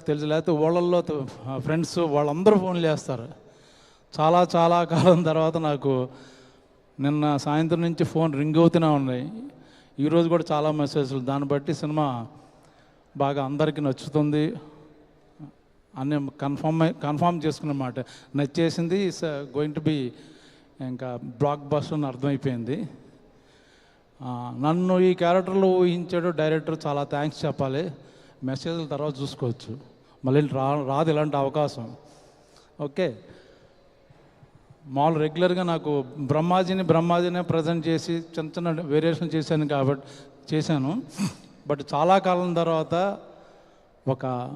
తెలుసు, లేకపోతే ఊళ్ళల్లో ఫ్రెండ్స్ వాళ్ళందరూ ఫోన్లు చేస్తారు. చాలా చాలా కాలం తర్వాత నాకు నిన్న సాయంత్రం నుంచి ఫోన్ రింగ్ అవుతూనే ఉన్నాయి. ఈరోజు కూడా చాలా మెసేజ్లు. దాన్ని బట్టి సినిమా బాగా అందరికీ నచ్చుతుంది అని కన్ఫామ్ చేసుకున్నమాట. నచ్చేసింది. ఇట్స్ గోయింగ్ టు బి ఇంకా బ్లాక్ బస్టర్ అని అర్థమైపోయింది. నన్ను ఈ క్యారెక్టర్లో ఊహించాడు డైరెక్టర్, చాలా థ్యాంక్స్ చెప్పాలి. మెసేజ్ల తర్వాత చూసుకోవచ్చు, మళ్ళీ రాదు ఇలాంటి అవకాశం. ఓకే, మామూలు రెగ్యులర్గా నాకు బ్రహ్మాజీనే ప్రజెంట్ చేసి చిన్న చిన్న వేరియేషన్ చేశాను. బట్ చాలా కాలం తర్వాత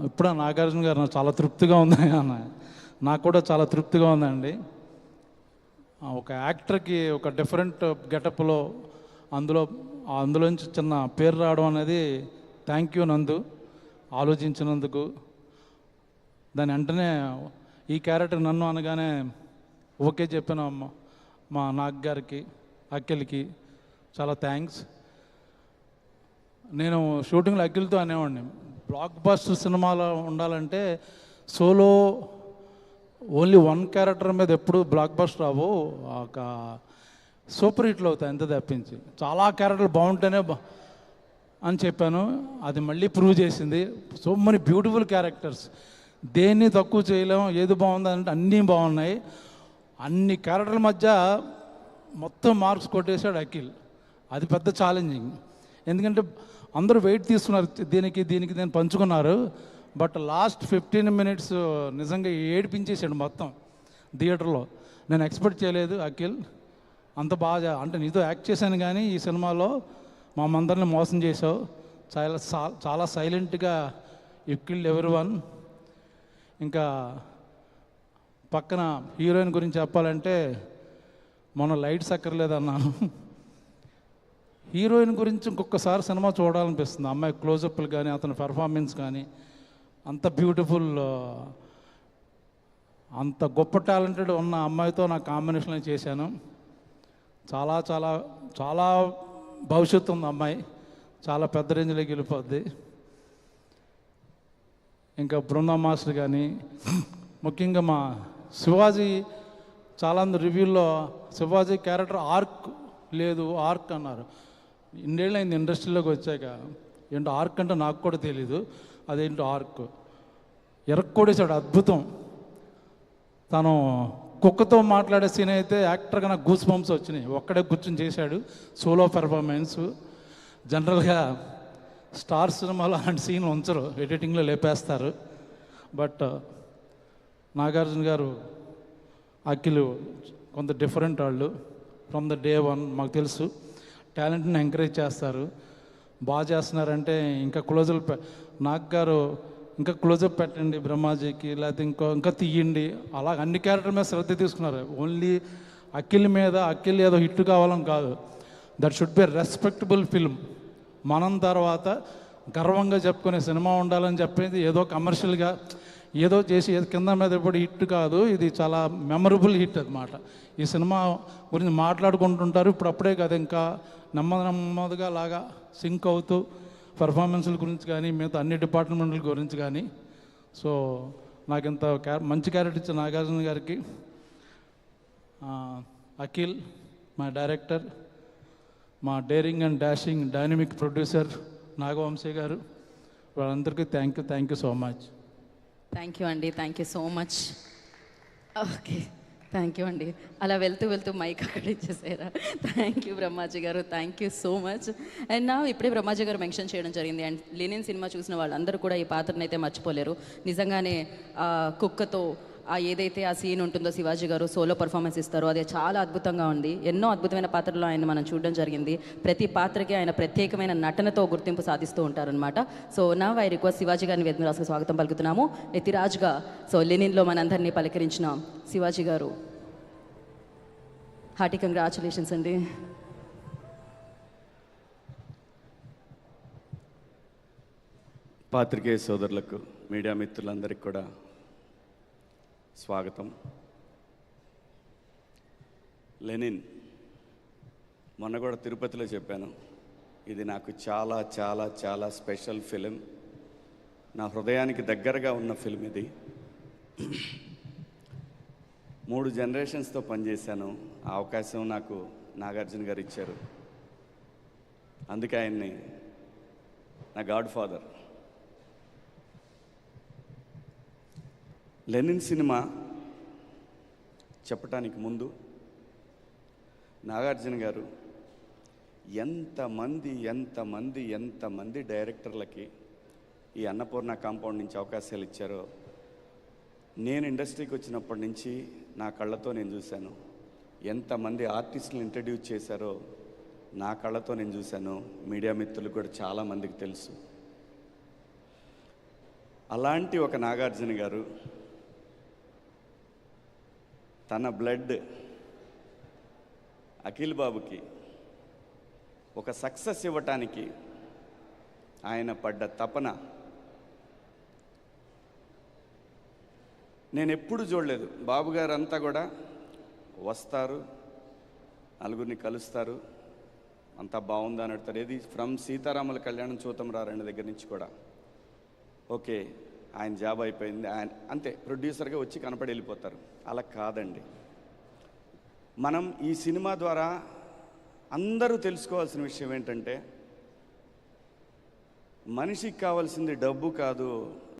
ఇప్పుడు నాగార్జున గారు నాకు చాలా తృప్తిగా ఉంది అన్న, నాకు కూడా చాలా తృప్తిగా ఉందండి. ఒక యాక్టర్కి ఒక డిఫరెంట్ గెటప్లో అందులోంచి చిన్న పేరు రావడం అనేది థ్యాంక్ యూ నందు, ఆలోచించినందుకు. దాని వెంటనే ఈ క్యారెక్టర్ నన్ను అనగానే ఓకే చెప్పాను మా నాగ్ గారికి, అఖిల్కి చాలా థ్యాంక్స్. నేను షూటింగ్లో అఖిల్తో అనేవాడిని, బ్లాక్ బస్టర్ సినిమాలో ఉండాలంటే సోలో ఓన్లీ వన్ క్యారెక్టర్ మీద ఎప్పుడు బ్లాక్ బస్టర్ రావు, ఒక సూపర్ హిట్లు అవుతాయి ఎంత తప్పించి. చాలా క్యారెక్టర్లు బాగుంటేనే అని చెప్పాను. అది మళ్ళీ ప్రూవ్ చేసింది. సో మెనీ బ్యూటిఫుల్ క్యారెక్టర్స్, దేన్ని తక్కువ చేయలేము. ఏది బాగుందంటే అన్నీ బాగున్నాయి. అన్ని క్యారెక్టర్ల మధ్య మొత్తం మార్క్స్ కొట్టేశాడు అఖిల్. అది పెద్ద ఛాలెంజింగ్, ఎందుకంటే అందరూ వెయిట్ తీసుకున్నారు, దీనికి నేను పంచుకున్నారు. బట్ లాస్ట్ 15 minutes నిజంగా ఏడిపించేసాడు మొత్తం థియేటర్లో. నేను ఎక్స్పెక్ట్ చేయలేదు అఖిల్ అంత బాగా. అంటే నీతో యాక్ట్ చేశాను కానీ ఈ సినిమాలో మా అందరిని మోసం చేసావు. చాలా సైలెంట్గా యు కిల్డ్ ఎవ్రీవన్. ఇంకా పక్కన హీరోయిన్ గురించి చెప్పాలంటే మొన్న లైట్స్ అక్కర్లేదన్నాను. హీరోయిన్ గురించి ఇంకొకసారి సినిమా చూడాలనిపిస్తుంది. అమ్మాయి క్లోజప్లు కానీ అతని పెర్ఫార్మెన్స్ కానీ అంత బ్యూటిఫుల్, అంత గొప్ప టాలెంటెడ్ ఉన్న అమ్మాయితో నా కాంబినేషన్ చేశాను. చాలా చాలా చాలా భవిష్యత్తు ఉంది అమ్మాయి, చాలా పెద్ద రేంజ్లోకి వెళ్ళిపోద్ది. ఇంకా బృందా మాస్టర్ కానీ, ముఖ్యంగా మా శివాజీ, చాలామంది రివ్యూల్లో శివాజీ క్యారెక్టర్ ఆర్క్ అన్నారు. ఇన్నేళ్ళైంది ఇండస్ట్రీలోకి వచ్చాక, ఏంటో ఆర్క్ అంటే నాకు కూడా తెలీదు. అదేంటో ఆర్క్ ఎరక్కొడేశాడు, అద్భుతం. తను కుక్కతో మాట్లాడే సీన్ అయితే యాక్టర్గా నాకు గూస్ బంప్స్ వచ్చినాయి. ఒక్కడే కూర్చొని చేశాడు సోలో పెర్ఫార్మెన్స్. జనరల్గా స్టార్ సినిమాలో అలాంటి సీన్ ఉంచరు, ఎడిటింగ్లో లేపేస్తారు. బట్ నాగార్జున గారు, అఖిల్ కొంత డిఫరెంట్ వాళ్ళు. ఫ్రమ్ ద డే వన్ మాకు తెలుసు, టాలెంట్ని ఎంకరేజ్ చేస్తారు. బాగా చేస్తున్నారంటే ఇంకా క్లోజప్, నాగ్ గారు ఇంకా క్లోజప్ పెట్టండి బ్రహ్మాజీకి, లేకపోతే ఇంకా తీయండి. అలా అన్ని క్యారెక్టర్ మీద శ్రద్ధ తీసుకున్నారు. ఓన్లీ అఖిల్ ఏదో హిట్ కావాలని కాదు. That should be respectable film. మనం తర్వాత గర్వంగా చెప్పుకునే సినిమా ఉండాలని చెప్పేది ఏదో కమర్షియల్గా ఏదో చేసి కింద మీద ఇప్పుడు హిట్ కాదు, ఇది చాలా మెమరబుల్ హిట్ అన్నమాట. ఈ సినిమా గురించి మాట్లాడుకుంటుంటారు ఇప్పుడప్పుడే కదా, ఇంకా నెమ్మదిగా లాగా సింక్ అవుతూ పెర్ఫార్మెన్స్ల గురించి కానీ మిగతా అన్ని డిపార్ట్మెంట్ల గురించి కానీ. సో నాకు ఇంత మంచి క్యారెక్టర్ ఇచ్చిన నాగార్జున గారికి, అఖిల్ మా డైరెక్టర్, మా daring and dashing dynamic producer Naga Vamsi గారు, వాళ్ళందరికీ thank you so much. Thank you అండి, thank you so much. Okay, thank you అండి. అలా వెళ్తూ మైక్ అక్కడ ఇచ్చేసారా? థ్యాంక్ యూ బ్రహ్మాజీ గారు, thank you so much. And నా ఇప్పుడే బ్రహ్మాజీ గారు మెన్షన్ చేయడం జరిగింది. అండ్ లెనిన్ సినిమా చూసిన వాళ్ళందరూ కూడా ఈ పాత్రను అయితే మర్చిపోలేరు. నిజంగానే కుక్కతో ఏదైతే ఆ సీన్ ఉంటుందో శివాజీ గారు సోలో పర్ఫార్మెన్స్ ఇస్తారో అది చాలా అద్భుతంగా ఉంది. ఎన్నో అద్భుతమైన పాత్రలో ఆయన మనం చూడడం జరిగింది. ప్రతి పాత్రకి ఆయన ప్రత్యేకమైన నటనతో గుర్తింపు సాధిస్తూ ఉంటారనమాట. సో నా ఐ రిక్వెస్ట్ శివాజీ గారిని వేదిక రాసుకు స్వాగతం పలుకుతున్నాము. ఎతిరాజ్గా లెనిన్లో మనందరినీ పలకరించిన శివాజీ గారు, హార్టీ కంగ్రాచులేషన్స్ అండి. పాత్రికేయ సోదరులకు, మీడియా మిత్రులందరికీ కూడా స్వాగతం. లెనిన్ మొన్న కూడా తిరుపతిలో చెప్పాను, ఇది నాకు చాలా చాలా చాలా స్పెషల్ ఫిలిం. నా హృదయానికి దగ్గరగా ఉన్న ఫిల్మ్ ఇది. 3 జనరేషన్స్తో పనిచేశాను. ఆ అవకాశం నాకు నాగార్జున గారు ఇచ్చారు. అందుకే ఆయన్ని నా గాడ్ ఫాదర్. లెనిన్ సినిమా చెప్పటానికి ముందు నాగార్జున గారు ఎంతమంది డైరెక్టర్లకి ఈ అన్నపూర్ణ కాంపౌండ్ నుంచి అవకాశాలు ఇచ్చారో నేను ఇండస్ట్రీకి వచ్చినప్పటి నుంచి నా కళ్ళతో నేను చూశాను. ఎంతమంది ఆర్టిస్టులు ఇంట్రడ్యూస్ చేశారో నా కళ్ళతో నేను చూశాను. మీడియా మిత్రులు కూడా చాలామందికి తెలుసు. అలాంటి ఒక నాగార్జున గారు తన బ్లడ్ అఖిల్ బాబుకి ఒక సక్సెస్ ఇవ్వటానికి ఆయన పడ్డ తపన నేను ఎప్పుడు చూడలేదు. బాబు గారు అంతా కూడా వస్తారు, నలుగురిని కలుస్తారు, అంతా బాగుందా అని అడుగుతారు. ఏది ఫ్రమ్ సీతారాముల కళ్యాణం చూతం రారండి దగ్గర నుంచి కూడా ఓకే ఆయన జాబ్ అయిపోయింది ఆయన అంతే ప్రొడ్యూసర్గా వచ్చి కనపడి వెళ్ళిపోతారు. అలా కాదండి. మనం ఈ సినిమా ద్వారా అందరూ తెలుసుకోవాల్సిన విషయం ఏంటంటే మనిషికి కావాల్సింది డబ్బు కాదు,